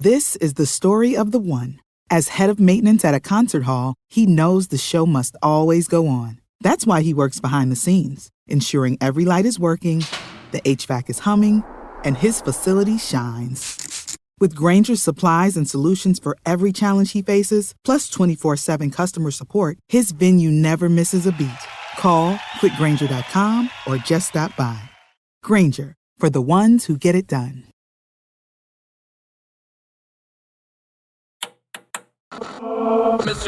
This is the story of the one. As head of maintenance at a concert hall, he knows the show must always go on. That's why he works behind the scenes, ensuring every light is working, the HVAC is humming, and his facility shines. With Grainger's supplies and solutions for every challenge he faces, plus 24/7 customer support, his venue never misses a beat. Call quickgrainger.com or just stop by. Grainger, for the ones who get it done. With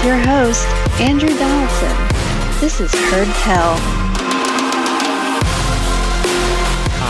your host, Andrew Donaldson. This is Heard Tell.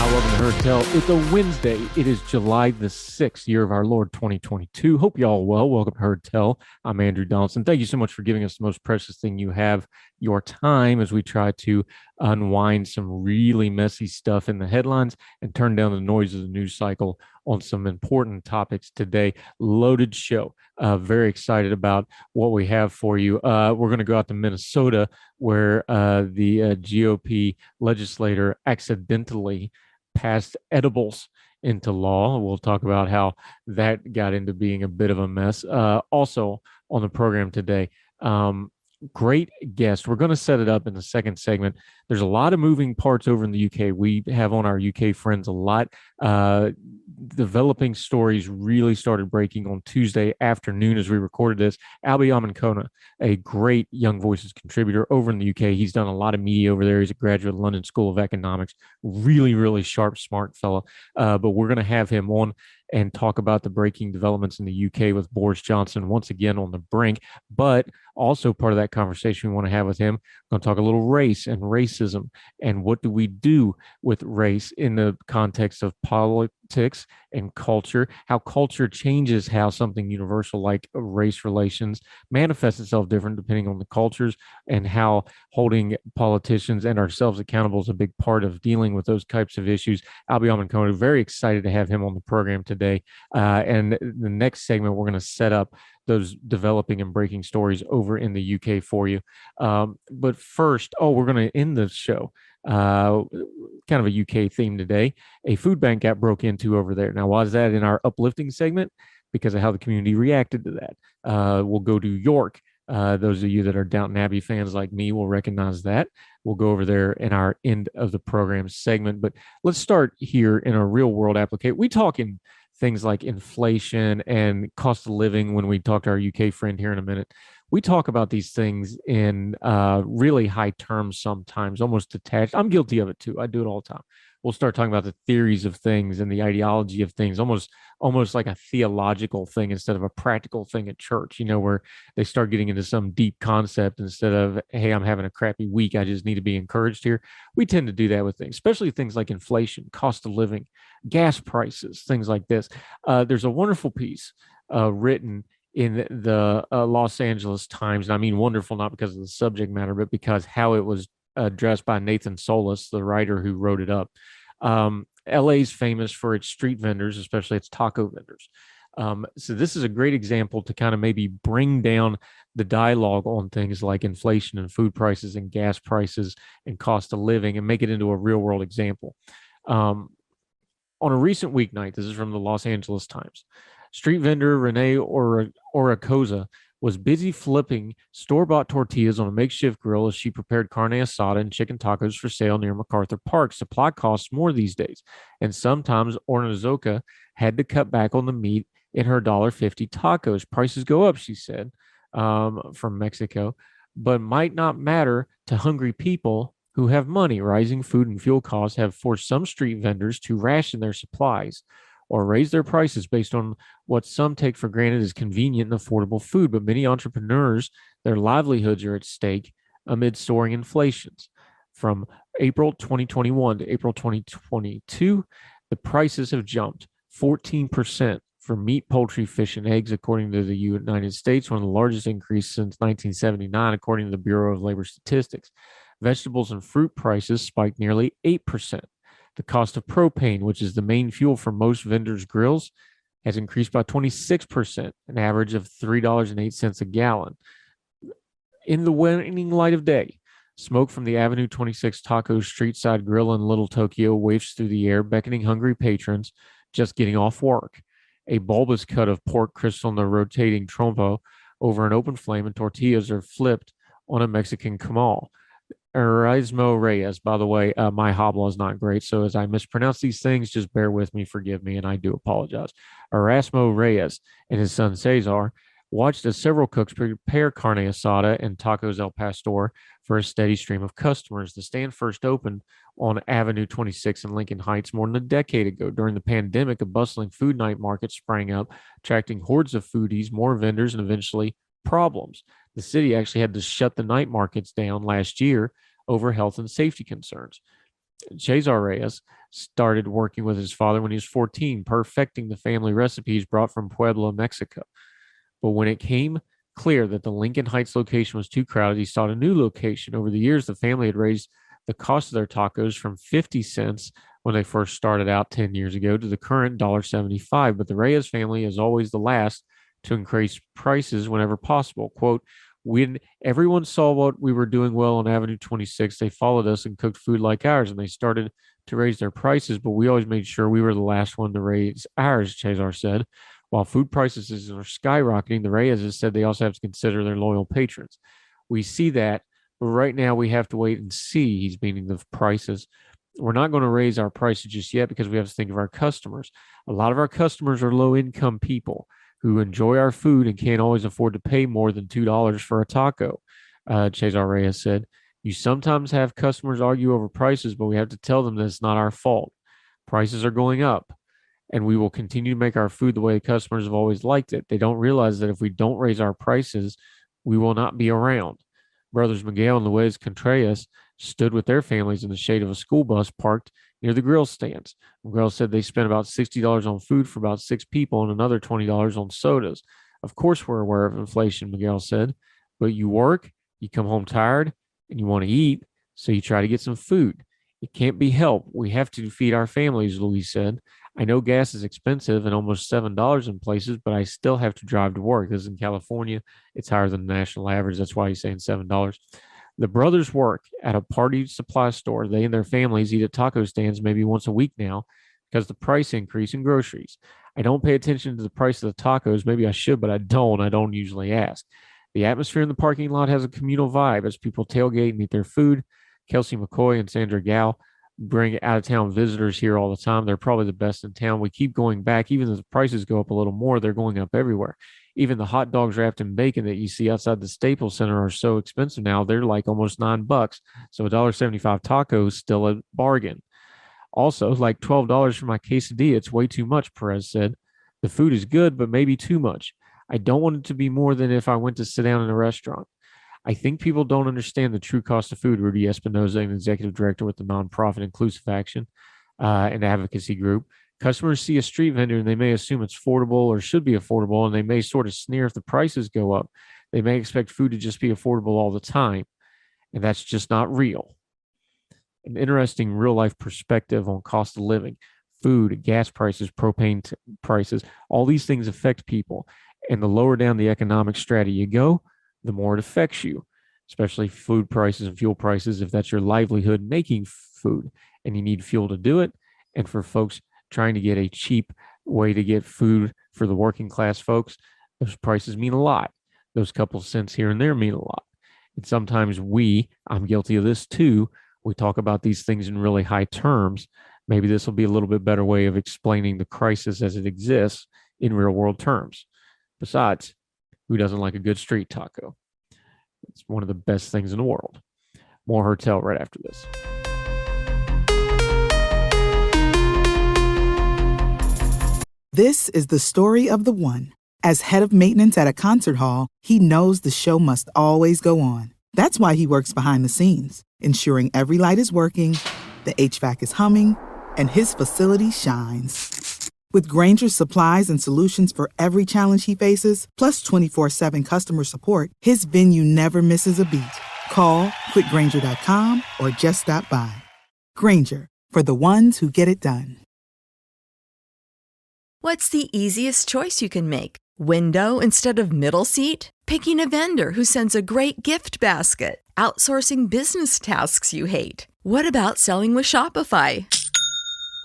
Welcome to Heard Tell. It's a Wednesday. It is July the 6th, year of our Lord 2022. Hope you all well. Welcome to Heard Tell. I'm Andrew Donaldson. Thank you so much for giving us the most precious thing you have, your time, as we try to unwind some really messy stuff in the headlines and turn down the noise of the news cycle on some important topics today. Loaded show. Very excited about what we have for you. We're going to go out to Minnesota, where the GOP legislator accidentally passed edibles into law. We'll talk about how that got into being a bit of a mess. Also on the program today, great guest. We're going to set it up in the second segment. There's a lot of moving parts over in the UK. We have on our UK friends a lot. Developing stories really started breaking on Tuesday afternoon as we recorded this. Albie Amankona, a great Young Voices contributor over in the UK. He's done a lot of media over there. He's a graduate of London School of Economics. Really, really sharp, smart fellow. But we're going to have him on and talk about the breaking developments in the UK with Boris Johnson once again on the brink. But also part of that conversation we want to have with him, we're going to talk a little race and racism and what do we do with race in the context of politics and culture, how culture changes how something universal like race relations manifests itself different depending on the cultures, and how holding politicians and ourselves accountable is a big part of dealing with those types of issues. Albie Amankona, very excited to have him on the program today. And the next segment, we're going to set up those developing and breaking stories over in the UK for you. But first, we're going to end the show. Kind of a UK theme today. A food bank got broke into over there. Now, why is that in our uplifting segment? Because of how the community reacted to that. We'll go to York. Those of you that are Downton Abbey fans like me will recognize that. We'll go over there in our end of the program segment. But let's start here in a real world application. We talk in things like inflation and cost of living when we talk to our UK friend here in a minute. We talk about these things in really high terms sometimes, almost detached. I'm guilty of it too. I do it all the time. We'll start talking about the theories of things and the ideology of things, almost like a theological thing instead of a practical thing at church, where they start getting into some deep concept instead of, hey, I'm having a crappy week, I just need to be encouraged here. We tend to do that with things, especially things like inflation, cost of living, gas prices, things like this. There's a wonderful piece written in the Los Angeles Times. And I mean wonderful, not because of the subject matter, but because how it was addressed by Nathan Solis, the writer who wrote it up. LA is famous for its street vendors, especially its taco vendors. So this is a great example to kind of maybe bring down the dialogue on things like inflation and food prices and gas prices and cost of living and make it into a real world example. On a recent weeknight, this is from the Los Angeles Times, street vendor Renee Oracoza was busy flipping store-bought tortillas on a makeshift grill as she prepared carne asada and chicken tacos for sale near MacArthur Park. Supply costs more these days, and sometimes Ornazoka had to cut back on the meat in her $1.50 tacos. Prices go up, she said, from Mexico, but might not matter to hungry people who have money. Rising food and fuel costs have forced some street vendors to ration their supplies or raise their prices based on what some take for granted as convenient and affordable food. But many entrepreneurs, their livelihoods are at stake amid soaring inflations. From April 2021 to April 2022, the prices have jumped 14% for meat, poultry, fish, and eggs, according to the United States, one of the largest increases since 1979, according to the Bureau of Labor Statistics. Vegetables and fruit prices spiked nearly 8%. The cost of propane, which is the main fuel for most vendors' grills, has increased by 26%, an average of $3.08 a gallon. In the waning light of day, smoke from the Avenue 26 Taco Street Side Grill in Little Tokyo wafts through the air, beckoning hungry patrons just getting off work. A bulbous cut of pork crystal in the rotating trompo over an open flame, and tortillas are flipped on a Mexican comal. Erasmo Reyes, by the way, my habla is not great, so as I mispronounce these things, just bear with me, forgive me, and I do apologize. Erasmo Reyes and his son Cesar watched as several cooks prepare carne asada and tacos al pastor for a steady stream of customers. The stand first opened on Avenue 26 in Lincoln Heights more than a decade ago. During the pandemic, a bustling food night market sprang up, attracting hordes of foodies, more vendors, and eventually problems. The city actually had to shut the night markets down last year over health and safety concerns. Cesar Reyes started working with his father when he was 14, perfecting the family recipes brought from Puebla, Mexico. But when it came clear that the Lincoln Heights location was too crowded, he sought a new location. Over the years, the family had raised the cost of their tacos from 50 cents when they first started out 10 years ago to the current $1.75. But the Reyes family is always the last to increase prices whenever possible. Quote, when everyone saw what we were doing well on Avenue 26, they followed us and cooked food like ours, and they started to raise their prices, but we always made sure we were the last one to raise ours, Cesar said. While food prices are skyrocketing, the Reyes has said they also have to consider their loyal patrons. We see that, but right now we have to wait and see. He's meaning the prices. We're not going to raise our prices just yet because we have to think of our customers. A lot of our customers are low-income people who enjoy our food and can't always afford to pay more than $2 for a taco, Cesar Reyes said. You sometimes have customers argue over prices, but we have to tell them that it's not our fault. Prices are going up, and we will continue to make our food the way the customers have always liked it. They don't realize that if we don't raise our prices, we will not be around. Brothers Miguel and Luis Contreras stood with their families in the shade of a school bus parked near the grill stands. Miguel said they spent about $60 on food for about 6 people and another $20 on sodas. Of course, we're aware of inflation, Miguel said, but you work, you come home tired, and you want to eat, so you try to get some food. It can't be helped. We have to feed our families, Luis said. I know gas is expensive and almost $7 in places, but I still have to drive to work. This is in California. It's higher than the national average. That's why he's saying $7. The brothers work at a party supply store. They and their families eat at taco stands maybe once a week now because the price increase in groceries. I don't pay attention to the price of the tacos. Maybe I should, but I don't. I don't usually ask. The atmosphere in the parking lot has a communal vibe as people tailgate and eat their food. Kelsey McCoy and Sandra Gao bring out-of-town visitors here all the time. They're probably the best in town. We keep going back. Even if the prices go up a little more, they're going up everywhere. Even the hot dogs wrapped in bacon that you see outside the Staples Center are so expensive now. They're like almost $9. So $1.75 taco is still a bargain. Also, like $12 for my quesadilla. It's way too much, Perez said. The food is good, but maybe too much. I don't want it to be more than if I went to sit down in a restaurant. I think people don't understand the true cost of food, Rudy Espinoza, an executive director with the nonprofit Inclusive Action and advocacy group. Customers see a street vendor and they may assume it's affordable or should be affordable, and they may sort of sneer if the prices go up. They may expect food to just be affordable all the time, and that's just not real. An interesting real-life perspective on cost of living, food, gas prices, propane prices, all these things affect people, and the lower down the economic strata you go, the more it affects you, especially food prices and fuel prices, if that's your livelihood making food and you need fuel to do it. And for folks trying to get a cheap way to get food for the working class folks, those prices mean a lot. Those couple cents here and there mean a lot. And sometimes I'm guilty of this too, we talk about these things in really high terms. Maybe this will be a little bit better way of explaining the crisis as it exists in real world terms. Besides, who doesn't like a good street taco? It's one of the best things in the world. More Hertel right after this. This is the story of the one. As head of maintenance at a concert hall, he knows the show must always go on. That's why he works behind the scenes, ensuring every light is working, the HVAC is humming, and his facility shines. With Grainger's supplies and solutions for every challenge he faces, plus 24/7 customer support, his venue never misses a beat. Call quickgrainger.com or just stop by. Grainger, for the ones who get it done. What's the easiest choice you can make? Window instead of middle seat? Picking a vendor who sends a great gift basket? Outsourcing business tasks you hate? What about selling with Shopify?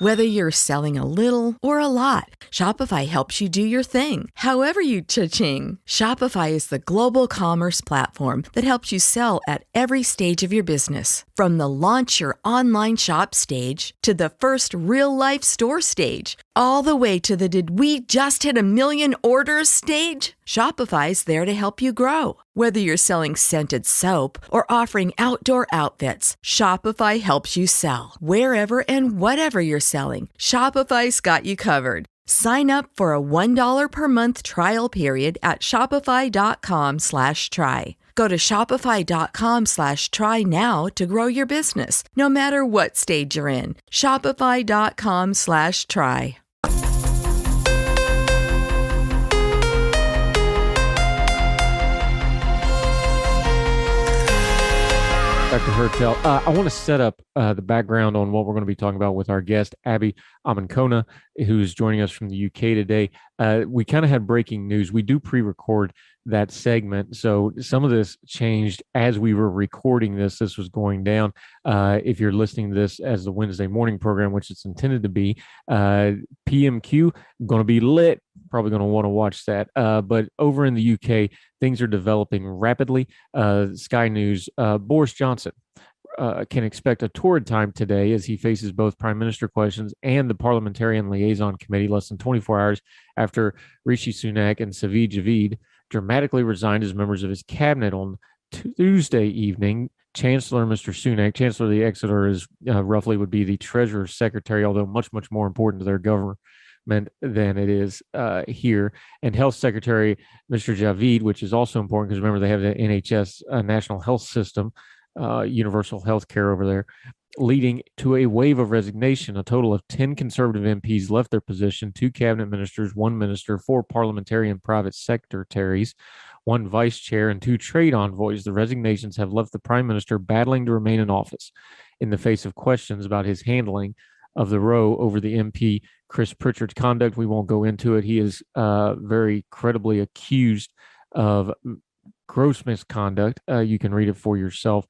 Whether you're selling a little or a lot, Shopify helps you do your thing, however you cha-ching. Shopify is the global commerce platform that helps you sell at every stage of your business. From the launch your online shop stage to the first real-life store stage, all the way to the did we just hit 1 million orders stage. Shopify's there to help you grow. Whether you're selling scented soap or offering outdoor outfits, Shopify helps you sell. Wherever and whatever you're selling, Shopify's got you covered. Sign up for a $1 per month trial period at shopify.com/try. Go to shopify.com/try now to grow your business, no matter what stage you're in. Shopify.com/try. Dr. Hertel, I want to set up the background on what we're going to be talking about with our guest, Albie Amankona, who's joining us from the UK today. We kind of had breaking news. We do pre-record that segment, so some of this changed as we were recording this. This was going down. If you're listening to this as the Wednesday morning program, which it's intended to be, PMQ, going to be lit. Probably going to want to watch that. But over in the UK, things are developing rapidly. Sky News, Boris Johnson can expect a torrid time today as he faces both prime minister questions and the parliamentarian liaison committee less than 24 hours after Rishi Sunak and Sajid Javid dramatically resigned as members of his cabinet on Tuesday evening. Chancellor Mr. Sunak, Chancellor of the Exeter, is roughly would be the Treasurer's Secretary, although much more important to their government than it is here. And Health Secretary Mr. Javid, which is also important because remember they have the NHS National Health System, universal health care over there, leading to a wave of resignation. A total of 10 Conservative MPs left their position, 2 cabinet ministers, 1 minister, 4 parliamentary and private secretaries, 1 vice chair, and 2 trade envoys. The resignations have left the prime minister battling to remain in office in the face of questions about his handling of the row over the MP Chris Pritchard's conduct. We won't go into it. He is very credibly accused of gross misconduct. You can read it for yourself.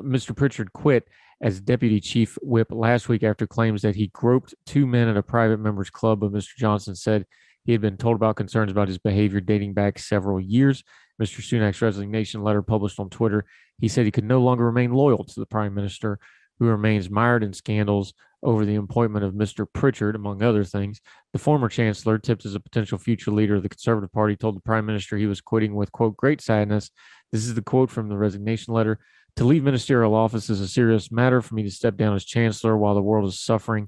Mr. Pritchard quit as deputy chief whip last week after claims that he groped 2 men at a private members club, but Mr. Johnson said he had been told about concerns about his behavior dating back several years. Mr. Sunak's resignation letter published on Twitter, he said he could no longer remain loyal to the prime minister, who remains mired in scandals over the appointment of Mr. Pritchard, among other things. The former chancellor, tipped as a potential future leader of the Conservative Party, told the prime minister he was quitting with, quote, great sadness. This is the quote from the resignation letter. To leave ministerial office is a serious matter. For me to step down as chancellor while the world is suffering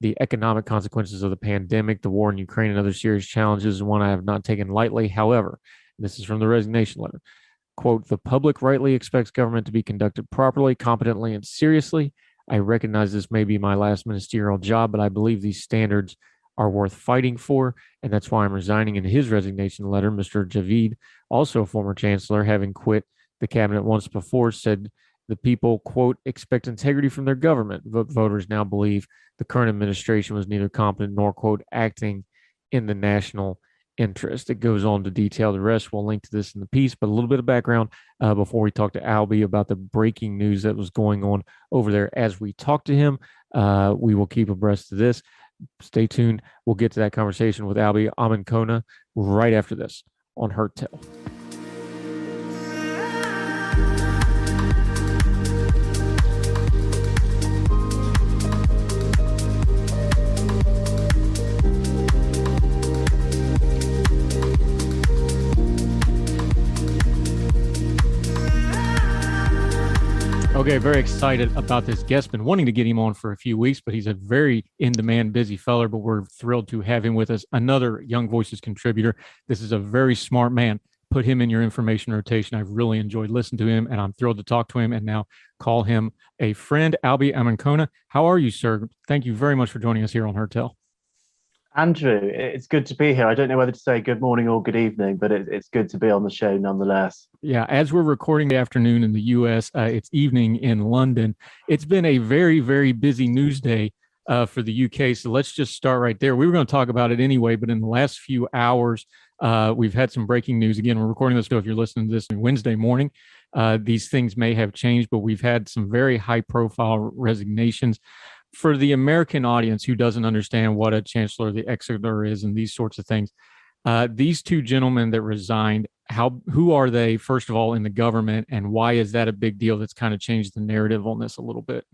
the economic consequences of the pandemic, the war in Ukraine, and other serious challenges is one I have not taken lightly. However, this is from the resignation letter. Quote, the public rightly expects government to be conducted properly, competently, and seriously. I recognize this may be my last ministerial job, but I believe these standards are worth fighting for, and that's why I'm resigning. In his resignation letter, Mr. Javid, also a former chancellor, having quit the cabinet once before, said the people, quote, expect integrity from their government. Voters now believe the current administration was neither competent nor, quote, acting in the national interest. It goes on to detail the rest. We'll link to this in the piece, but a little bit of background before we talk to Albie about the breaking news that was going on over there. As we talk to him, we will keep abreast of this. Stay tuned. We'll get to that conversation with Albie Amankona right after this on Heard Tell. Okay, very excited about this guest. Been wanting to get him on for a few weeks, but he's a very in-demand, busy feller, but we're thrilled to have him with us. Another Young Voices contributor. This is a very smart man. Put him in your information rotation. I've really enjoyed listening to him, and I'm thrilled to talk to him and now call him a friend. Albie Amankona, how are you, sir? Thank you very much for joining us here on Heard Tell. Andrew, it's good to be here. I don't know whether to say good morning or good evening, but it's good to be on the show nonetheless. Yeah, as we're recording the afternoon in the US, it's evening in London. It's been a very, very busy news day for the UK. So let's just start right there. We were going to talk about it anyway, but in the last few hours, we've had some breaking news. Again, we're recording this, so if you're listening to this on Wednesday morning, these things may have changed, but we've had some very high profile resignations. For the American audience who doesn't understand what a chancellor of the exchequer is and these sorts of things, these two gentlemen that resigned, who are they, first of all, in the government, and why is that a big deal that's kind of changed the narrative on this a little bit?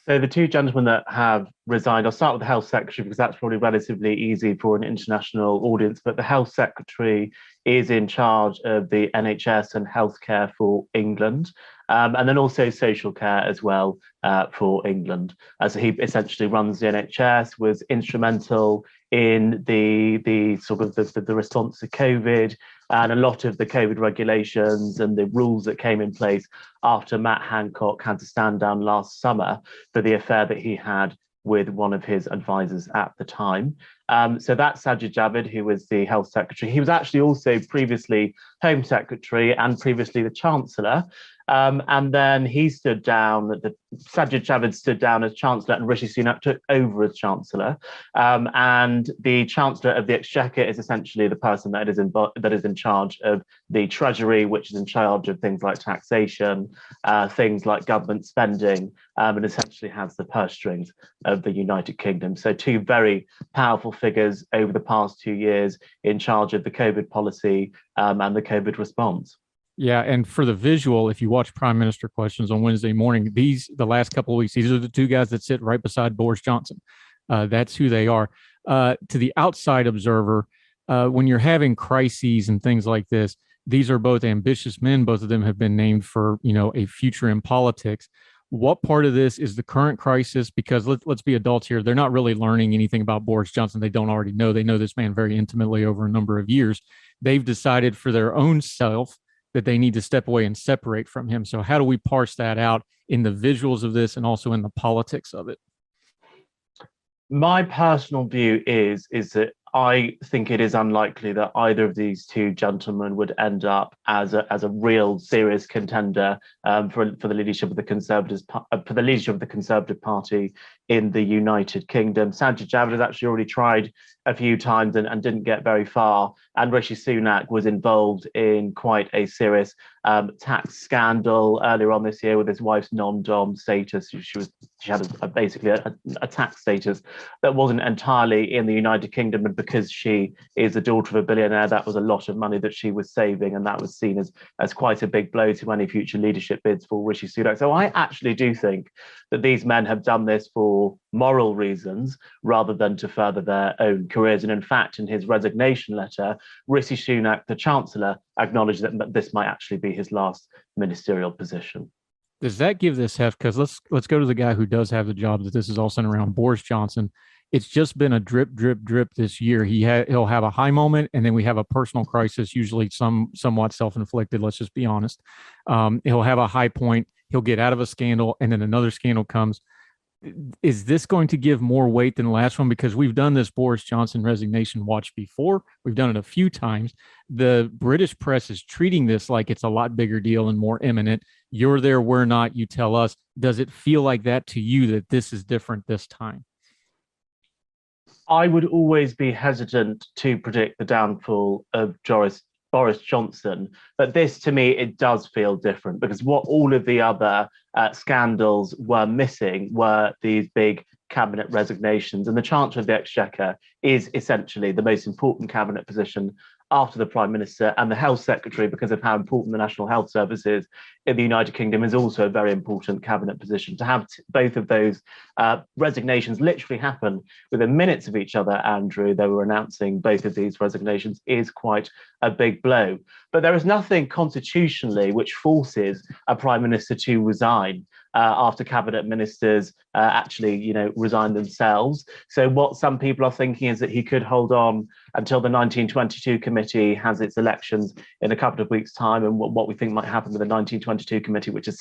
So the two gentlemen that have resigned, I'll start with the Health Secretary because that's probably relatively easy for an international audience, but the Health Secretary is in charge of the NHS and healthcare for England, and then also social care as well for England. So he essentially runs the NHS, was instrumental in the sort of the response to COVID and a lot of the COVID regulations and the rules that came in place after Matt Hancock had to stand down last summer for the affair that he had with one of his advisors at the time. So that's Sajid Javid, who was the Health Secretary. He was actually also previously Home Secretary and previously the Chancellor. And then he stood down, Sajid Javid stood down as Chancellor and Rishi Sunak took over as Chancellor. And the Chancellor of the Exchequer is essentially the person that is in charge of the Treasury, which is in charge of things like taxation, things like government spending, and essentially has the purse strings of the United Kingdom. So two very powerful figures over the past 2 years in charge of the COVID policy and the COVID response. Yeah, and for the visual, if you watch Prime Minister Questions on Wednesday morning, the last couple of weeks, these are the two guys that sit right beside Boris Johnson. That's who they are. To the outside observer, when you're having crises and things like this, these are both ambitious men. Both of them have been named for, a future in politics. What part of this is the current crisis? Because let's be adults here. They're not really learning anything about Boris Johnson. They don't already know. They know this man very intimately over a number of years. They've decided for their own self that they need to step away and separate from him. So how do we parse that out in the visuals of this and also in the politics of it? My personal view is that I think it is unlikely that either of these two gentlemen would end up as a real serious contender for the leadership of the Conservative Party in the United Kingdom. Sajid Javid has actually already tried a few times and didn't get very far. And Rishi Sunak was involved in quite a serious tax scandal earlier on this year with his wife's non-dom status. She had basically a tax status that wasn't entirely in the United Kingdom, and because she is the daughter of a billionaire, that was a lot of money that she was saving, and that was seen as quite a big blow to any future leadership bids for Rishi Sunak. So I actually do think that these men have done this for moral reasons rather than to further their own careers. And in fact, in his resignation letter, Rishi Sunak, the Chancellor, acknowledged that this might actually be his last ministerial position. Does that give this heft? Because let's go to the guy who does have the job that this is all centered around, Boris Johnson. It's just been a drip, drip, drip this year. He'll have a high moment, and then we have a personal crisis, usually somewhat self-inflicted. Let's just be honest. He'll have a high point. He'll get out of a scandal, and then another scandal comes. Is this going to give more weight than the last one? Because we've done this Boris Johnson resignation watch before. We've done it a few times. The British press is treating this like it's a lot bigger deal and more imminent. You're there, we're not. You tell us. Does it feel like that to you, that this is different this time? I would always be hesitant to predict the downfall of Boris Johnson, but this, to me, it does feel different, because what all of the other scandals were missing were these big cabinet resignations, and the Chancellor of the Exchequer is essentially the most important cabinet position after the Prime Minister, and the Health Secretary, because of how important the National Health Service is in the United Kingdom, is also a very important cabinet position. To have both of those resignations literally happen within minutes of each other, Andrew, they were announcing both of these resignations, is quite a big blow. But there is nothing constitutionally which forces a Prime Minister to resign after cabinet ministers actually, resign themselves. So what some people are thinking is that he could hold on until the 1922 committee has its elections in a couple of weeks' time, and what we think might happen with the 1922 committee, which is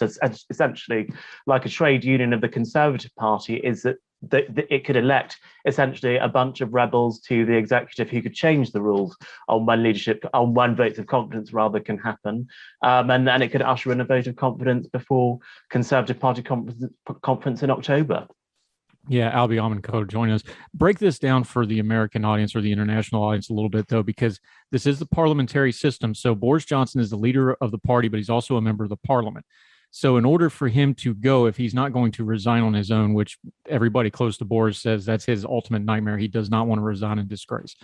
essentially like a trade union of the Conservative Party, is that it could elect essentially a bunch of rebels to the executive who could change the rules on when votes of confidence rather can happen, and then it could usher in a vote of confidence before Conservative Party conference in October. Yeah, Albie, Amankona, join us. Break this down for the American audience or the international audience a little bit, though, because this is the parliamentary system. So Boris Johnson is the leader of the party, but he's also a member of the parliament. So in order for him to go, if he's not going to resign on his own, which everybody close to Boris says that's his ultimate nightmare, he does not want to resign in disgrace.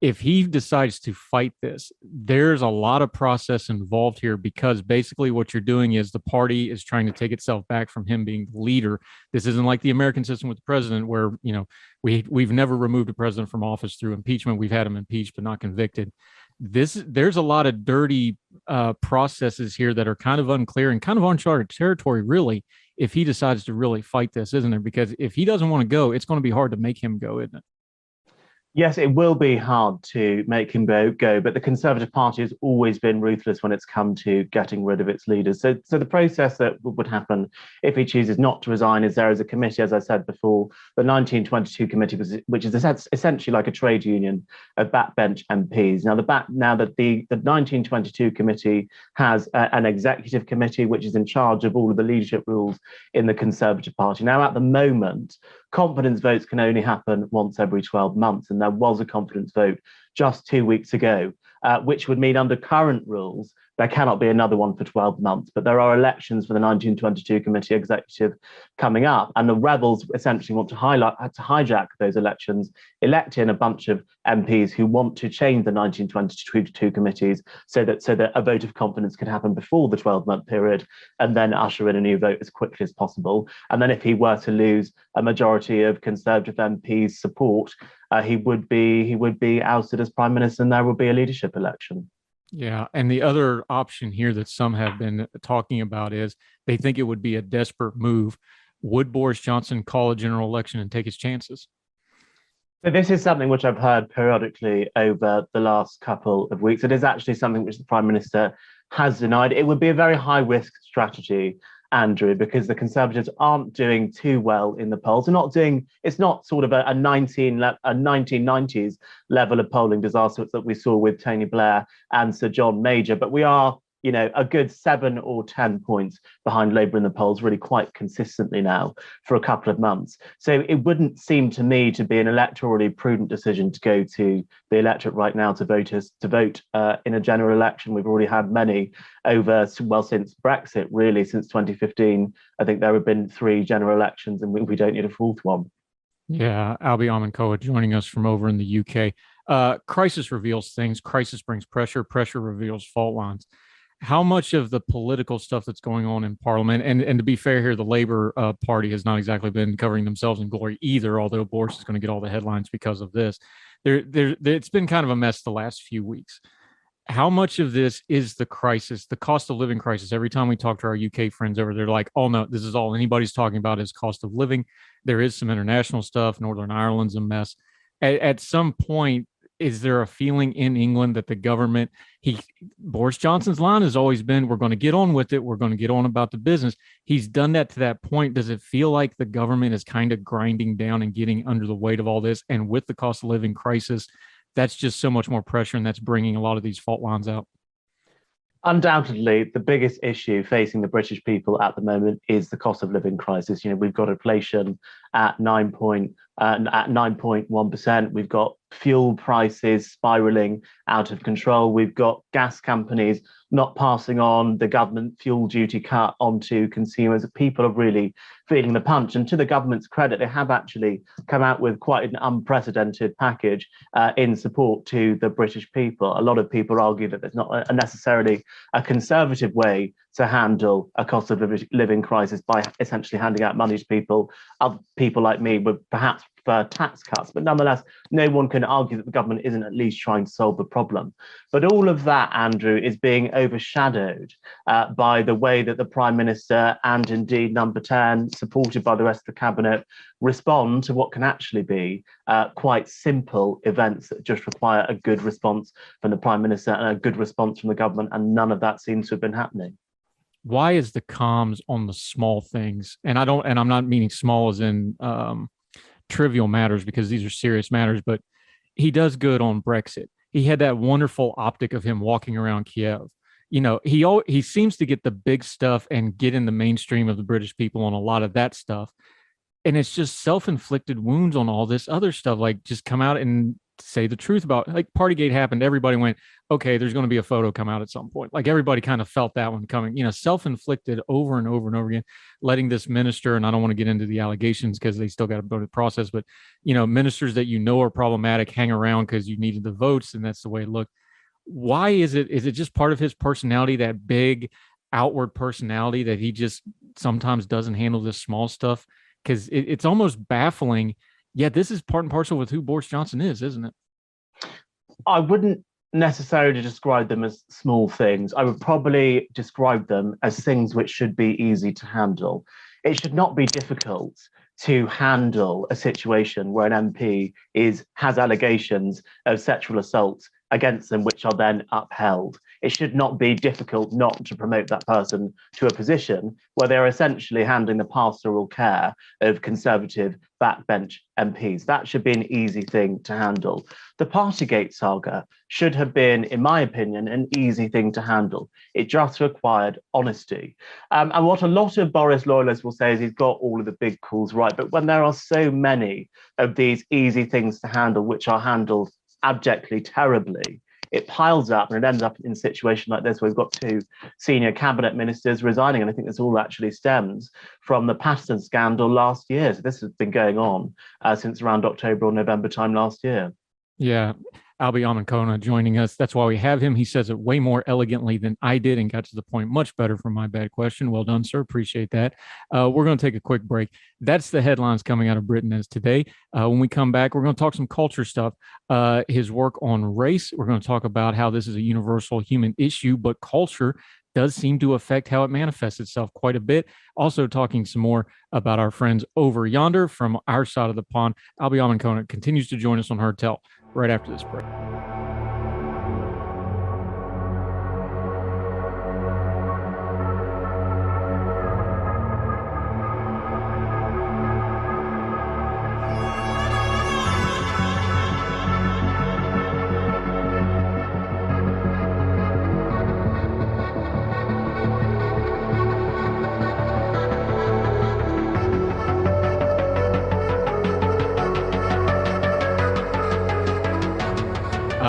If he decides to fight this, there's a lot of process involved here, because basically what you're doing is the party is trying to take itself back from him being the leader. This isn't like the American system with the president, where, you know, we've never removed a president from office through impeachment. We've had him impeached but not convicted. There's a lot of dirty processes here that are kind of unclear and kind of uncharted territory, really, if he decides to really fight this, isn't there? Because if he doesn't want to go, it's going to be hard to make him go, isn't it? Yes, it will be hard to make him go, but the Conservative Party has always been ruthless when it's come to getting rid of its leaders. So the process that would happen if he chooses not to resign is there is a committee, as I said before, the 1922 committee, which is essentially like a trade union of backbench MPs. Now, the 1922 committee has an executive committee, which is in charge of all of the leadership rules in the Conservative Party. Now, at the moment, confidence votes can only happen once every 12 months. And there was a confidence vote just 2 weeks ago, which would mean under current rules, there cannot be another one for 12 months. But there are elections for the 1922 committee executive coming up. And the rebels essentially want to hijack those elections, elect in a bunch of MPs who want to change the 1922 committees so that a vote of confidence can happen before the 12-month period, and then usher in a new vote as quickly as possible. And then if he were to lose a majority of Conservative MPs' support, he would be ousted as Prime Minister, and there would be a leadership election. Yeah, and the other option here that some have been talking about is they think it would be a desperate move. Would Boris Johnson call a general election and take his chances? So this is something which I've heard periodically over the last couple of weeks. It is actually something which the Prime Minister has denied. It would be a very high-risk strategy, Andrew, because the Conservatives aren't doing too well in the polls. It's not sort of a 1990s level of polling disaster that we saw with Tony Blair and Sir John Major, but we are, a good 7 or 10 points behind Labour in the polls really quite consistently now for a couple of months. So it wouldn't seem to me to be an electorally prudent decision to go to the electorate right now to vote in a general election. We've already had many since Brexit, really, since 2015. I think there have been 3 general elections, and we don't need a 4th one. Yeah, Albie, Amankona joining us from over in the UK. Crisis reveals things. Crisis brings pressure. Pressure reveals fault lines. How much of the political stuff that's going on in Parliament, and to be fair here, the Labour Party has not exactly been covering themselves in glory either, although Boris is going to get all the headlines because of this. It's been kind of a mess the last few weeks. How much of this is the crisis, the cost of living crisis? Every time we talk to our UK friends over, they're like, oh, no, this is all anybody's talking about is cost of living. There is some international stuff. Northern Ireland's a mess. At some point, is there a feeling in England that the government, Boris Johnson's line has always been, we're going to get on with it. We're going to get on about the business. He's done that to that point. Does it feel like the government is kind of grinding down and getting under the weight of all this? And with the cost of living crisis, that's just so much more pressure, and that's bringing a lot of these fault lines out. Undoubtedly, the biggest issue facing the British people at the moment is the cost of living crisis. We've got inflation at 9.1%. We've got fuel prices spiraling out of control. We've got gas companies not passing on the government fuel duty cut onto consumers. People are really feeling the punch. And to the government's credit, they have actually come out with quite an unprecedented package in support to the British people. A lot of people argue that there's not necessarily a conservative way to handle a cost of living crisis by essentially handing out money to people. Other people like me would perhaps prefer tax cuts, but nonetheless, no one can argue that the government isn't at least trying to solve the problem. But all of that, Andrew, is being overshadowed by the way that the Prime Minister and indeed Number 10, supported by the rest of the cabinet, respond to what can actually be quite simple events that just require a good response from the Prime Minister and a good response from the government, and none of that seems to have been happening. why is the comms on the small things? And I'm not meaning small as in trivial matters, because these are serious matters, but he does good on Brexit. He had that wonderful optic of him walking around Kiev. He seems to get the big stuff and get in the mainstream of the British people on a lot of that stuff. And it's just self-inflicted wounds on all this other stuff. Like, just come out and say the truth about, like, Partygate happened. Everybody went, okay, there's going to be a photo come out at some point. Like, everybody kind of felt that one coming, self-inflicted over and over and over again, letting this minister, and I don't want to get into the allegations because they still got to go to the process, but, ministers that are problematic hang around because you needed the votes, and that's the way it looked. Why is it just part of his personality, that big outward personality, that he just sometimes doesn't handle this small stuff? Because it's almost baffling. Yeah, this is part and parcel with who Boris Johnson is, isn't it? I wouldn't necessarily describe them as small things. I would probably describe them as things which should be easy to handle. It should not be difficult to handle a situation where an MP has allegations of sexual assault against them, which are then upheld. It should not be difficult not to promote that person to a position where they're essentially handling the pastoral care of Conservative backbench MPs. That should be an easy thing to handle. The Partygate saga should have been, in my opinion, an easy thing to handle. It just required honesty. And what a lot of Boris loyalists will say is he's got all of the big calls right. But when there are so many of these easy things to handle, which are handled abjectly terribly, it piles up and it ends up in a situation like this where we've got two senior cabinet ministers resigning. And I think this all actually stems from the Patterson scandal last year. So this has been going on since around October or November time last year. Yeah. Albie Amankona joining us. That's why we have him. He says it way more elegantly than I did and got to the point much better for my bad question. Well done, sir. Appreciate that. We're going to take a quick break. That's the headlines coming out of Britain as today. When we come back, we're going to talk some culture stuff. His work on race. We're going to talk about how this is a universal human issue, but culture does seem to affect how it manifests itself quite a bit. Also talking some more about our friends over yonder from our side of the pond. Albie Amankona continues to join us on Heard Tell right after this break.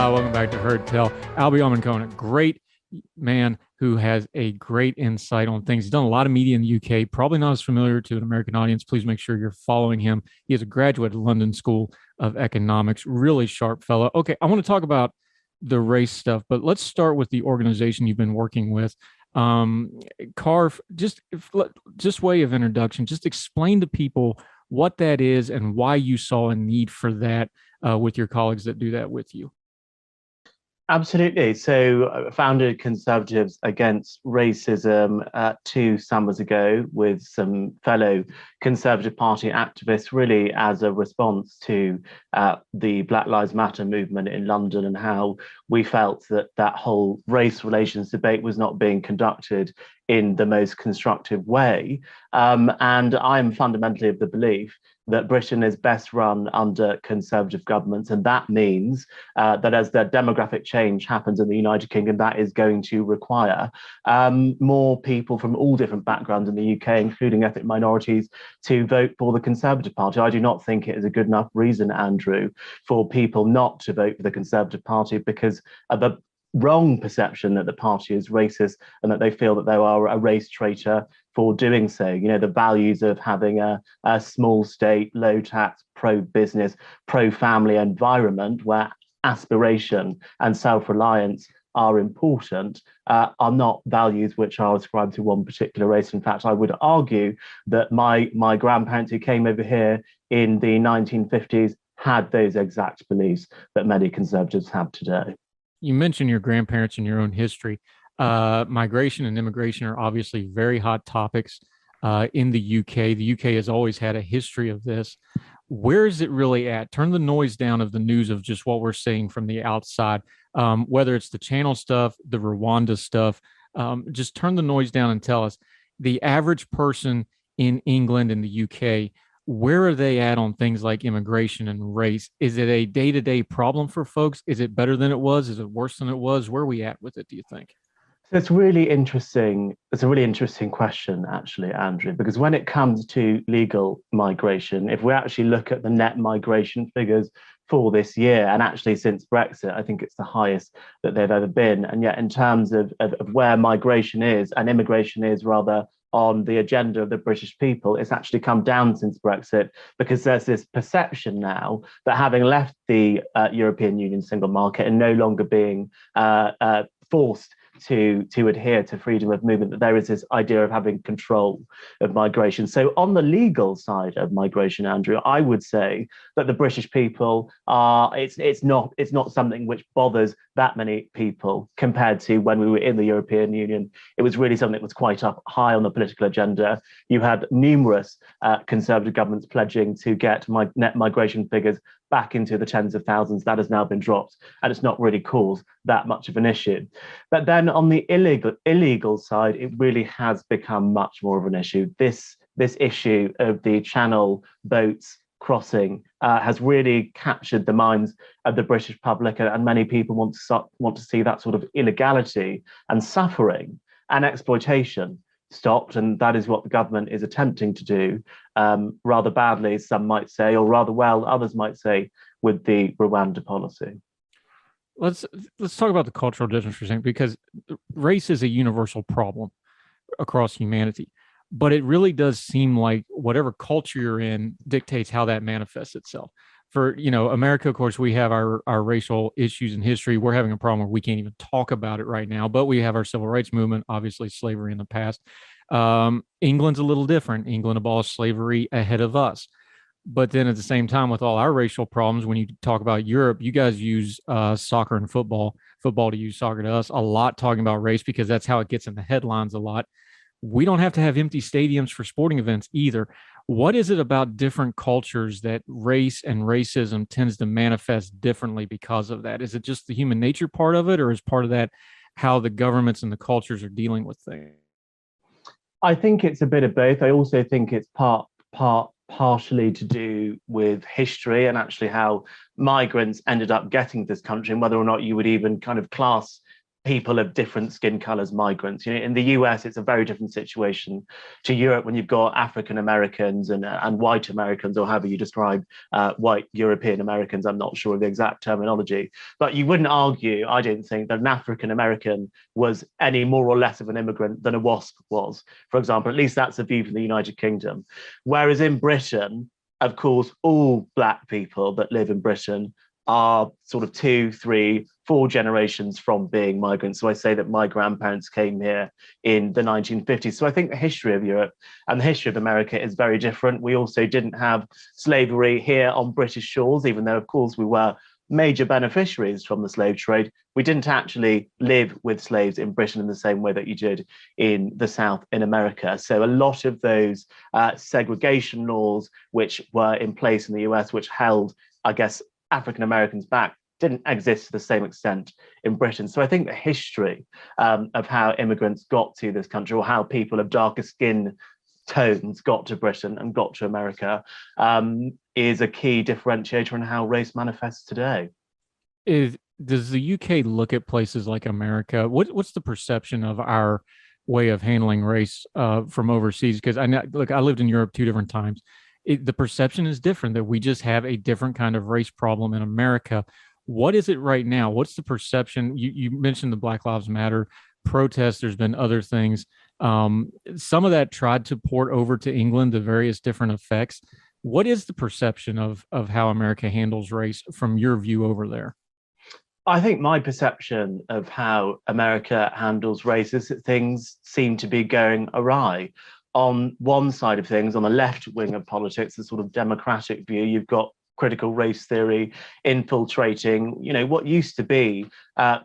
Welcome back to Heard Tell. Albie Amankona, great man who has a great insight on things. He's done a lot of media in the UK, probably not as familiar to an American audience. Please make sure you're following him. He is a graduate of London School of Economics, really sharp fellow. Okay, I want to talk about the race stuff, but let's start with the organization you've been working with. Carve, just way of introduction, just explain to people what that is and why you saw a need for that with your colleagues that do that with you. Absolutely. So I founded Conservatives Against Racism 2 summers ago with some fellow Conservative Party activists, really as a response to the Black Lives Matter movement in London and how we felt that whole race relations debate was not being conducted in the most constructive way. And I'm fundamentally of the belief that Britain is best run under Conservative governments. And that means that as the demographic change happens in the United Kingdom, that is going to require more people from all different backgrounds in the UK, including ethnic minorities, to vote for the Conservative Party. I do not think it is a good enough reason, Andrew, for people not to vote for the Conservative Party because of the wrong perception that the party is racist and that they feel that they are a race traitor for doing so. You know, the values of having a small state, low tax, pro-business, pro-family environment where aspiration and self-reliance are important are not values which are ascribed to one particular race. In fact, I would argue that my grandparents who came over here in the 1950s had those exact beliefs that many Conservatives have today. You mentioned your grandparents and your own history. Migration and immigration are obviously very hot topics in the UK. The UK has always had a history of this. Where is it really at? Turn the noise down of the news of just what we're seeing from the outside, whether it's the Channel stuff, the Rwanda stuff. Just turn the noise down and tell us the average person in England and the UK, where are they at on things like immigration and race? Is it a day-to-day problem for folks? Is it better than it was? Is it worse than it was? Where are we at with it, do you think? So it's really interesting. It's a really interesting question, actually, Andrew, because when it comes to legal migration, if we actually look at the net migration figures for this year, and actually since Brexit, I think it's the highest that they've ever been. And yet, in terms of where migration is and immigration is rather on the agenda of the British people, it's actually come down since Brexit because there's this perception now that having left the European Union single market and no longer being forced to adhere to freedom of movement, that there is this idea of having control of migration. So on the legal side of migration, Andrew, I would say that the British people are, it's not something which bothers that many people compared to when we were in the European Union. It was really something that was quite up high on the political agenda. You had numerous Conservative governments pledging to get net migration figures back into the tens of thousands. That has now been dropped, and it's not really caused that much of an issue. But then on the illegal side, it really has become much more of an issue. This issue of the Channel boats crossing has really captured the minds of the British public, and many people want to see that sort of illegality and suffering and exploitation stopped, and that is what the government is attempting to do, rather badly, some might say, or rather well, others might say, with the Rwanda policy. Let's talk about the cultural difference for a second, because race is a universal problem across humanity, but it really does seem like whatever culture you're in dictates how that manifests itself. For America, of course, we have our racial issues in history. We're having a problem where we can't even talk about it right now, but we have our civil rights movement, obviously slavery in the past. England's a little different. England abolished slavery ahead of us. But then at the same time, with all our racial problems, when you talk about Europe, you guys use soccer and football to use soccer to us, a lot talking about race because that's how it gets in the headlines a lot. We don't have to have empty stadiums for sporting events either. What is it about different cultures that race and racism tends to manifest differently because of that? Is it just the human nature part of it, or is part of that how the governments and the cultures are dealing with things? I think it's a bit of both. I also think it's partially to do with history and actually how migrants ended up getting this country, and whether or not you would even kind of class people of different skin colors migrants. In the US, it's a very different situation to Europe when you've got African Americans and white Americans, or however you describe white European Americans. I'm not sure of the exact terminology, but you wouldn't argue, I don't think, that an African American was any more or less of an immigrant than a WASP was, for example. At least that's a view from the United Kingdom. Whereas in Britain, of course, all Black people that live in Britain are sort of 2, 3, 4 generations from being migrants. So I say that my grandparents came here in the 1950s. So I think the history of Europe and the history of America is very different. We also didn't have slavery here on British shores, even though, of course, we were major beneficiaries from the slave trade. We didn't actually live with slaves in Britain in the same way that you did in the South in America. So a lot of those segregation laws which were in place in the US, which held, I guess, African Americans back, didn't exist to the same extent in Britain. So I think the history of how immigrants got to this country, or how people of darker skin tones got to Britain and got to America, is a key differentiator in how race manifests today. Does the UK look at places like America? What's the perception of our way of handling race from overseas? Because I lived in Europe 2 different times. The perception is different, that we just have a different kind of race problem in America. What is it right now? What's the perception? You mentioned the Black Lives Matter protests. There's been other things. Some of that tried to port over to England, the various different effects. What is the perception of how America handles race from your view over there? I think my perception of how America handles race is that things seem to be going awry. On one side of things, on the left wing of politics, the sort of democratic view, you've got critical race theory infiltrating, what used to be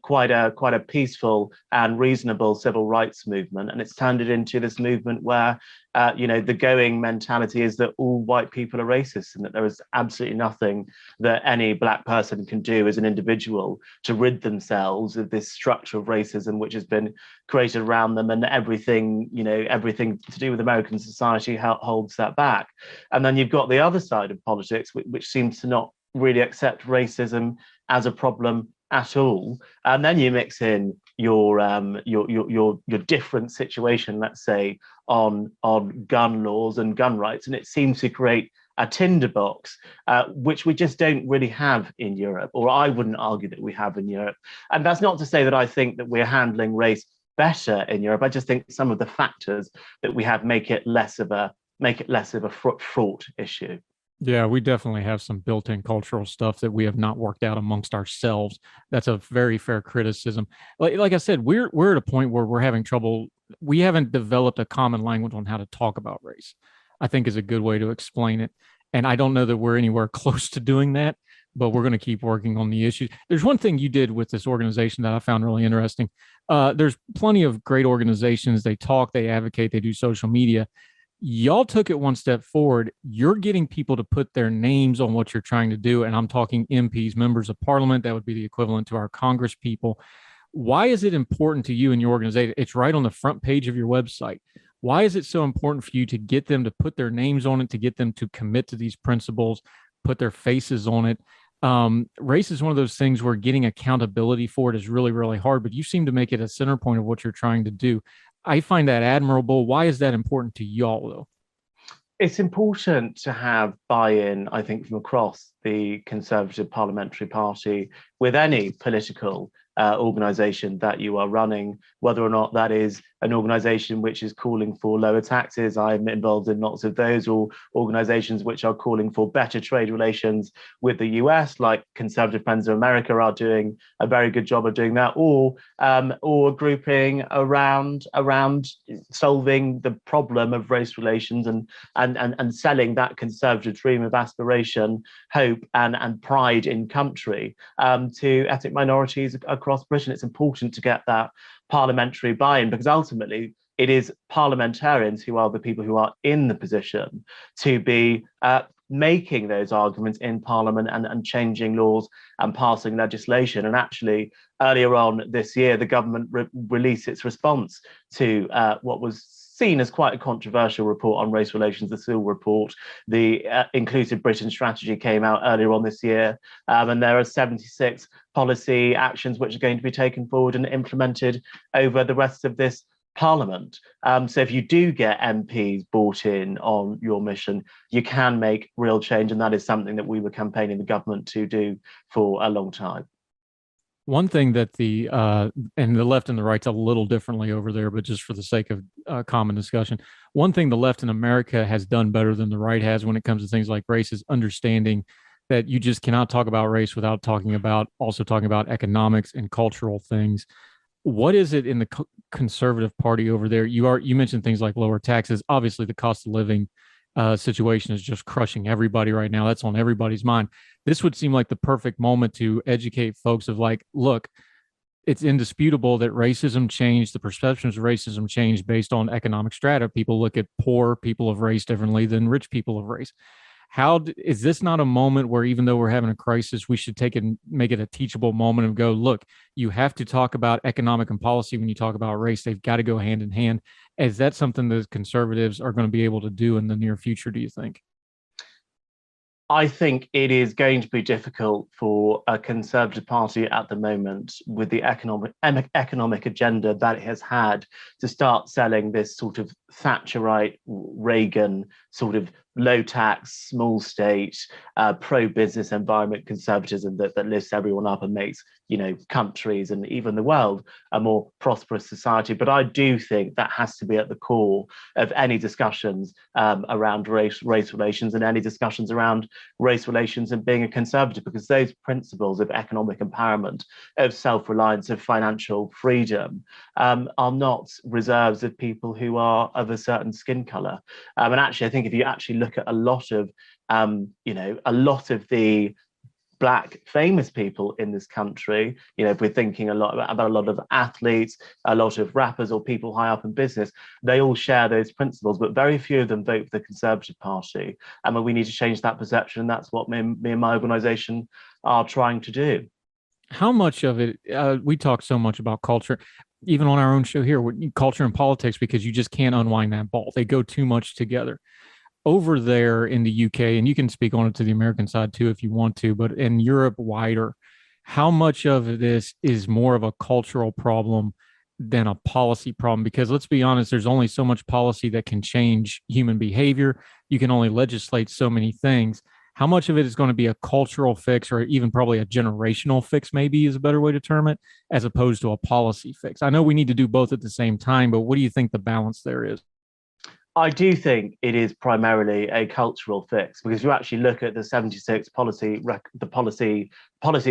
quite a peaceful and reasonable civil rights movement, and it's turned it into this movement where the going mentality is that all white people are racist and that there is absolutely nothing that any black person can do as an individual to rid themselves of this structure of racism which has been created around them, and everything to do with American society holds that back. And then you've got the other side of politics, which seems to not really accept racism as a problem at all. And then you mix in your different situation, let's say, on gun laws and gun rights, and it seems to create a tinderbox, which we just don't really have in Europe, or I wouldn't argue that we have in Europe. And that's not to say that I think that we're handling race better in Europe. I just think some of the factors that we have make it less of a fraught issue. Yeah, we definitely have some built-in cultural stuff that we have not worked out amongst ourselves. That's a very fair criticism. Like I said, we're at a point where we're having trouble. We haven't developed a common language on how to talk about race, I think is a good way to explain it. And I don't know that we're anywhere close to doing that, but we're going to keep working on the issues. There's one thing you did with this organization that I found really interesting. There's plenty of great organizations. They talk, they advocate, they do social media. Y'all took it one step forward. You're getting people to put their names on what you're trying to do. And I'm talking MPs, members of parliament. That would be the equivalent to our Congress people. Why is it important to you and your organization? It's right on the front page of your website. Why is it so important for you to get them to put their names on it, to get them to commit to these principles, put their faces on it? Race is one of those things where getting accountability for it is really, really hard, but you seem to make it a center point of what you're trying to do. I find that admirable. Why is that important to y'all, though? It's important to have buy-in, I think, from across the Conservative Parliamentary Party with any political organisation that you are running, whether or not that is an organisation which is calling for lower taxes. I'm involved in lots of those, or organisations which are calling for better trade relations with the US, like Conservative Friends of America are doing a very good job of doing that, or grouping around solving the problem of race relations and selling that conservative dream of aspiration, hope, and pride in country to ethnic minorities across Britain. It's important to get that parliamentary buy-in, because ultimately it is parliamentarians who are the people who are in the position to be making those arguments in Parliament and changing laws and passing legislation. And actually, earlier on this year, the government released its response to what was seen as quite a controversial report on race relations, the Sewell report. The Inclusive Britain strategy came out earlier on this year, and there are 76 policy actions which are going to be taken forward and implemented over the rest of this Parliament. So if you do get MPs bought in on your mission, you can make real change, and that is something that we were campaigning the government to do for a long time. One thing that and the left and the right's a little differently over there, but just for the sake of common discussion, one thing the left in America has done better than the right has when it comes to things like race is understanding that you just cannot talk about race without talking about economics and cultural things. What is it in the Conservative Party over there? You mentioned things like lower taxes. Obviously, the cost of living situation is just crushing everybody right now. That's on everybody's mind. This would seem like the perfect moment to educate folks of like, look, it's indisputable that racism changed, the perceptions of racism changed based on economic strata. People look at poor people of race differently than rich people of race. Is this not a moment where, even though we're having a crisis, we should take it and make it a teachable moment and go, look, you have to talk about economic and policy when you talk about race. They've got to go hand in hand. Is that something that conservatives are going to be able to do in the near future, do you think? I think it is going to be difficult for a Conservative Party at the moment, with the economic agenda that it has had, to start selling this sort of Thatcherite, Reagan sort of low tax, small state, pro-business environment conservatism that lifts everyone up and makes, countries and even the world a more prosperous society. But I do think that has to be at the core of any discussions around race relations, and any discussions around race relations and being a conservative, because those principles of economic empowerment, of self-reliance, of financial freedom are not reserves of people who are of a certain skin color. And actually, I think if you actually look at a lot of the Black famous people in this country, if we're thinking about a lot of athletes, a lot of rappers or people high up in business, they all share those principles, but very few of them vote for the Conservative Party. And we need to change that perception. And that's what me and my organization are trying to do. How much of it, we talk so much about culture, even on our own show here, culture and politics, because you just can't unwind that ball. They go too much together. Over there in the UK, and you can speak on it to the American side too if you want to, but in Europe wider, how much of this is more of a cultural problem than a policy problem? Because let's be honest, there's only so much policy that can change human behavior. You can only legislate so many things. How much of it is going to be a cultural fix, or even probably a generational fix, maybe is a better way to term it, as opposed to a policy fix? I know we need to do both at the same time, but what do you think the balance there is? I do think it is primarily a cultural fix, because you actually look at the 76 policies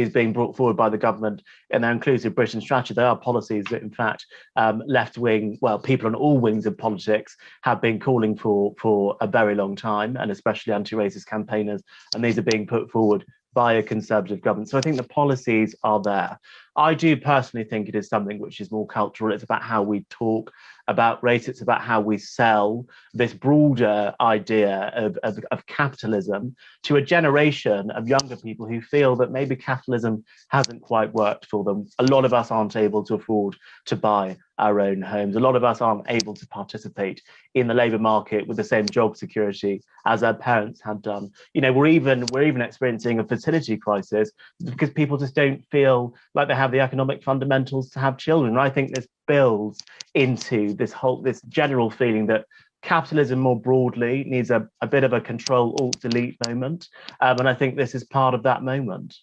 being brought forward by the government in their inclusive Britain strategy. They are policies that, in fact, left-wing, people on all wings of politics have been calling for a very long time, and especially anti-racist campaigners. And these are being put forward by a Conservative government. So I think the policies are there. I do personally think it is something which is more cultural. It's about how we talk about race. It's about how we sell this broader idea of capitalism to a generation of younger people who feel that maybe capitalism hasn't quite worked for them. A lot of us aren't able to afford to buy our own homes. A lot of us aren't able to participate in the labour market with the same job security as our parents had done. We're even experiencing a fertility crisis because people just don't feel like they have the economic fundamentals to have children. And I think this builds into this general feeling that capitalism more broadly needs a bit of a control alt delete moment. And I think this is part of that moment.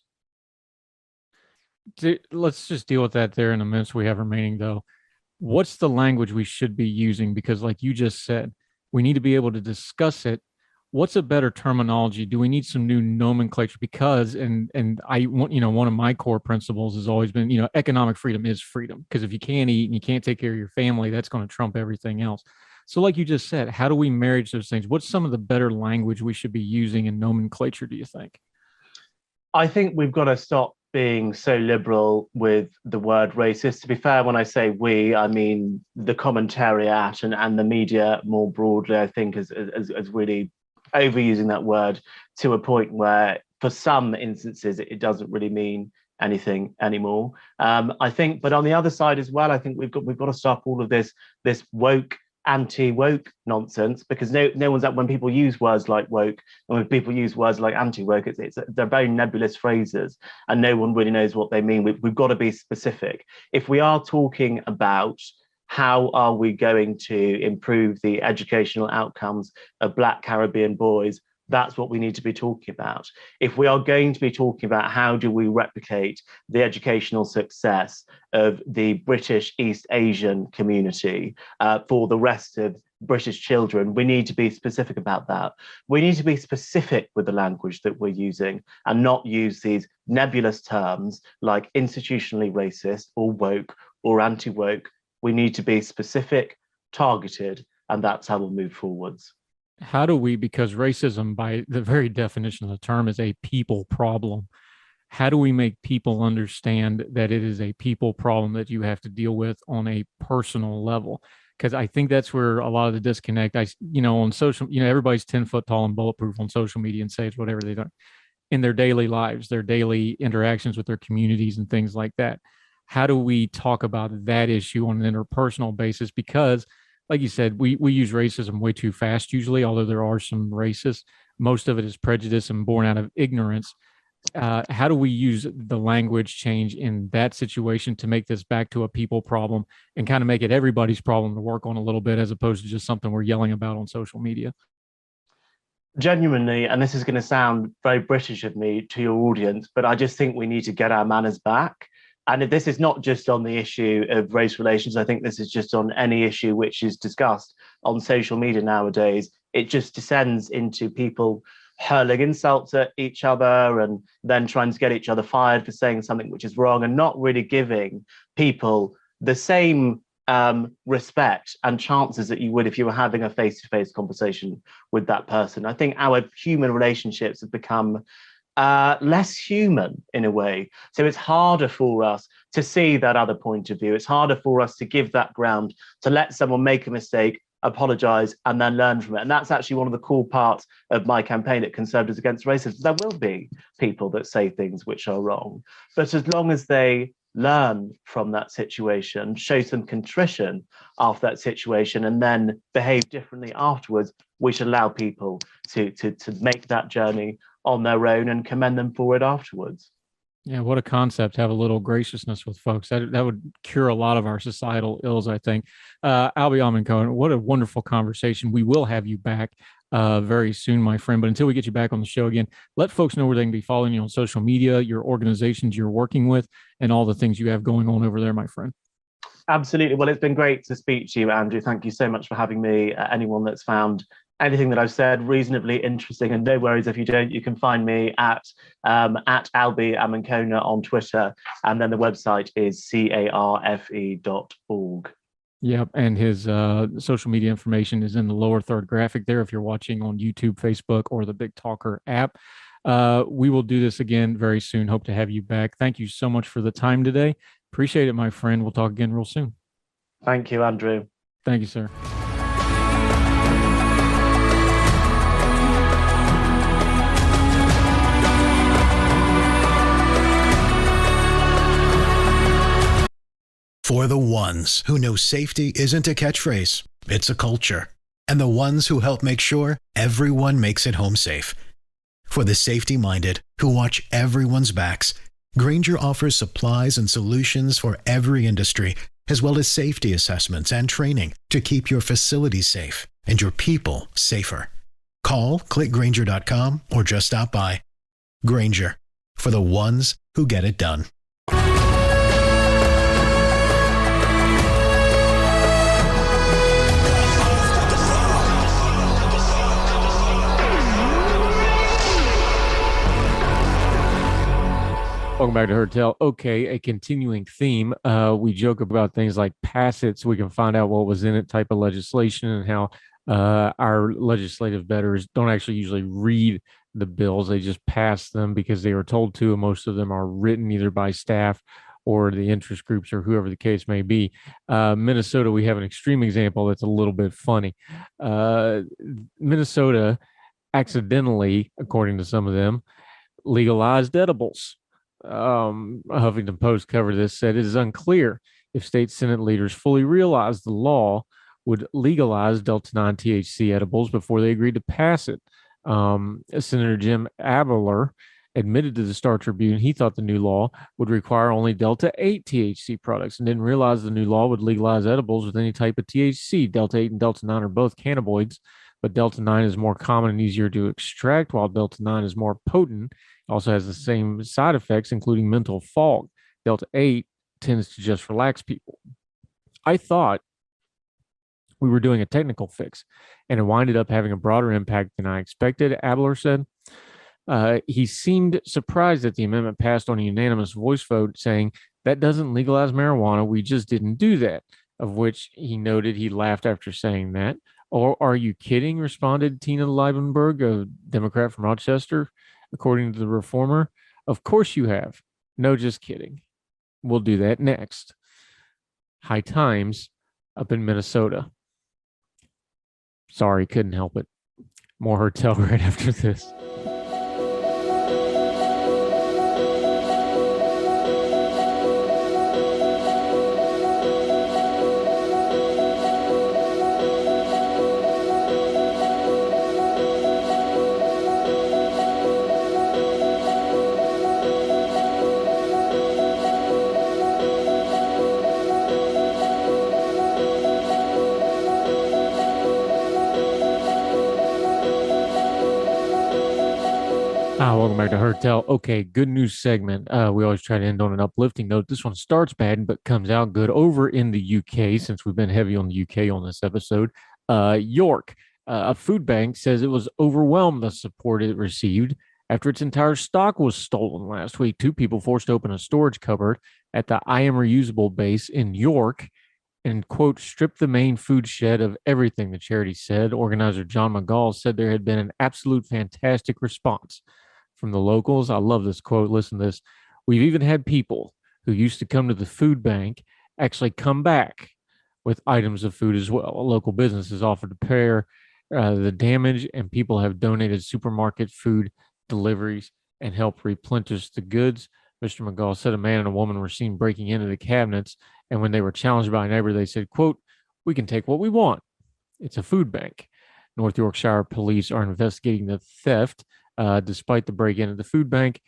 Let's just deal with that there in the minutes we have remaining, though. What's the language we should be using? Because like you just said, we need to be able to discuss it. What's a better terminology? Do we need some new nomenclature? Because, and I want, one of my core principles has always been, economic freedom is freedom. Because if you can't eat and you can't take care of your family, that's going to trump everything else. So like you just said, how do we marry those things? What's some of the better language we should be using in nomenclature, do you think? I think we've got to stop being so liberal with the word racist. To be fair, when I say we, I mean the commentariat and the media more broadly, I think is really overusing that word to a point where for some instances it doesn't really mean anything anymore. I think, but on the other side as well, I think we've got to stop all of this woke, anti-woke nonsense, because no one's when people use words like woke and when people use words like anti-woke, they're very nebulous phrases and no one really knows what they mean. We've got to be specific. If we are talking about how are we going to improve the educational outcomes of Black Caribbean boys, that's what we need to be talking about. If we are going to be talking about how do we replicate the educational success of the British East Asian community for the rest of British children, we need to be specific about that. We need to be specific with the language that we're using and not use these nebulous terms like institutionally racist or woke or anti-woke. We need to be specific, targeted, and that's how we'll move forwards. How do we, because racism by the very definition of the term is a people problem, how do we make people understand that it is a people problem that you have to deal with on a personal level? Because I think that's where a lot of the disconnect, on social, everybody's 10 foot tall and bulletproof on social media and says whatever they do in their daily lives, their daily interactions with their communities and things like that. How do we talk about that issue on an interpersonal basis? Because like you said, we use racism way too fast usually, although there are some racists. Most of it is prejudice and born out of ignorance. How do we use the language change in that situation to make this back to a people problem and kind of make it everybody's problem to work on a little bit, as opposed to just something we're yelling about on social media? Genuinely, and this is going to sound very British of me to your audience, but I just think we need to get our manners back. And this is not just on the issue of race relations. I think this is just on any issue which is discussed on social media nowadays. It just descends into people hurling insults at each other and then trying to get each other fired for saying something which is wrong and not really giving people the same respect and chances that you would if you were having a face-to-face conversation with that person. I think our human relationships have become less human in a way. So it's harder for us to see that other point of view. It's harder for us to give that ground, to let someone make a mistake, apologize, and then learn from it. And that's actually one of the cool parts of my campaign at Conservatives Against Racism. There will be people that say things which are wrong, but as long as they learn from that situation, show some contrition after that situation, and then behave differently afterwards, we should allow people to make that journey on their own and commend them for it afterwards. Yeah, what a concept. Have a little graciousness with folks. That would cure a lot of our societal ills, I think. Albie Amankona, what a wonderful conversation. We will have you back very soon, my friend. But until we get you back on the show again, let folks know where they can be following you on social media, your organizations you're working with, and all the things you have going on over there, my friend. Absolutely. Well, it's been great to speak to you, Andrew. Thank you so much for having me. Anyone that's found anything that I've said reasonably interesting, and no worries if you don't, you can find me at Albie Amankona on Twitter, and then the website is carfe.org. Yep, and his social media information is in the lower third graphic there if you're watching on YouTube, Facebook, or the Big Talker app. We will do this again very soon. Hope to have you back. Thank you so much for the time today. Appreciate it, my friend. We'll talk again real soon. Thank you, Andrew. Thank you, sir. For the ones who know safety isn't a catchphrase, it's a culture. And the ones who help make sure everyone makes it home safe. For the safety-minded who watch everyone's backs, Grainger offers supplies and solutions for every industry, as well as safety assessments and training to keep your facilities safe and your people safer. Call, click Grainger.com, or just stop by. Grainger, for the ones who get it done. Welcome back to Heard Tell. Okay, a continuing theme. We joke about things like pass it so we can find out what was in it type of legislation, and how our legislative betters don't actually usually read the bills. They just pass them because they were told to, and most of them are written either by staff or the interest groups or whoever the case may be. Minnesota, we have an extreme example that's a little bit funny. Minnesota accidentally, according to some of them, legalized edibles. Huffington Post covered this, said it is unclear if state Senate leaders fully realized the law would legalize Delta-9 THC edibles before they agreed to pass it. Senator Jim Abler admitted to the Star Tribune he thought the new law would require only Delta-8 THC products and didn't realize the new law would legalize edibles with any type of THC. Delta-8 and Delta-9 are both cannabinoids, but Delta-9 is more common and easier to extract, while Delta-9 is more potent. Also has the same side effects, including mental fog. Delta-8 tends to just relax people. I thought we were doing a technical fix, and it winded up having a broader impact than I expected, Abler said. He seemed surprised that the amendment passed on a unanimous voice vote, saying, that doesn't legalize marijuana, we just didn't do that, of which he noted he laughed after saying that. Or are you kidding, responded Tina Leibenberg, a Democrat from Rochester. According to the Reformer, of course you have. No, just kidding. We'll do that next. High times up in Minnesota. Sorry, couldn't help it. More Heard Tell right after this. Welcome back to Heard Tell. Okay, good news segment. We always try to end on an uplifting note. This one starts bad, but comes out good. Over in the UK, since we've been heavy on the UK on this episode, York, a food bank, says it was overwhelmed the support it received after its entire stock was stolen last week. 2 people forced to open a storage cupboard at the I Am Reusable base in York and, quote, stripped the main food shed of everything, the charity said. Organizer John McGall said there had been an absolute fantastic response from the locals. I love this quote. Listen to this. We've even had people who used to come to the food bank actually come back with items of food as well. A local business has offered to repair the damage, and people have donated supermarket food deliveries and help replenish the goods. Mr. McGaw said a man and a woman were seen breaking into the cabinets, and when they were challenged by a neighbor, they said, quote, "We can take what we want. It's a food bank." North Yorkshire police are investigating the theft. Despite the break-in at the food bank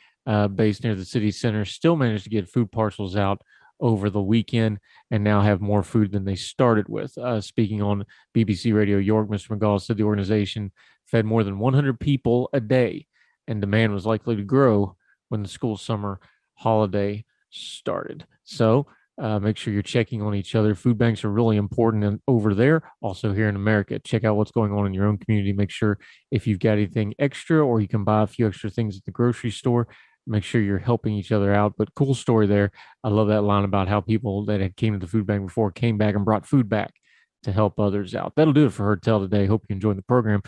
based near the city center, still managed to get food parcels out over the weekend and now have more food than they started with. Speaking on BBC Radio York, Mr. McGaw said the organization fed more than 100 people a day, and demand was likely to grow when the school summer holiday started. So make sure you're checking on each other. Food banks are really important over there. Also here in America, check out what's going on in your own community. Make sure if you've got anything extra or you can buy a few extra things at the grocery store, make sure you're helping each other out. But cool story there. I love that line about how people that had came to the food bank before came back and brought food back to help others out. That'll do it for Heard Tell today. Hope you enjoyed the program.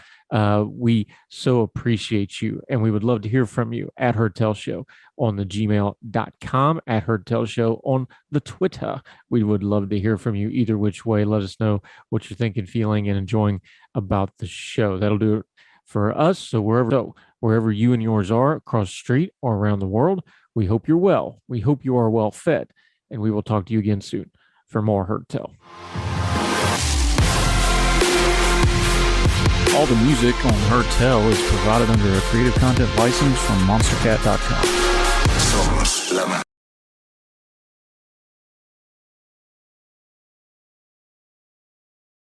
We so appreciate you, and we would love to hear from you at Heard Tell Show on the gmail.com, at Heard Tell Show on the Twitter. We would love to hear from you either which way. Let us know what you're thinking, feeling, and enjoying about the show. That'll do it for us. So wherever you and yours are across the street or around the world, we hope you're well. We hope you are well fed, and we will talk to you again soon for more Heard Tell. All the music on Heard Tell is provided under a Creative Content license from monstercat.com.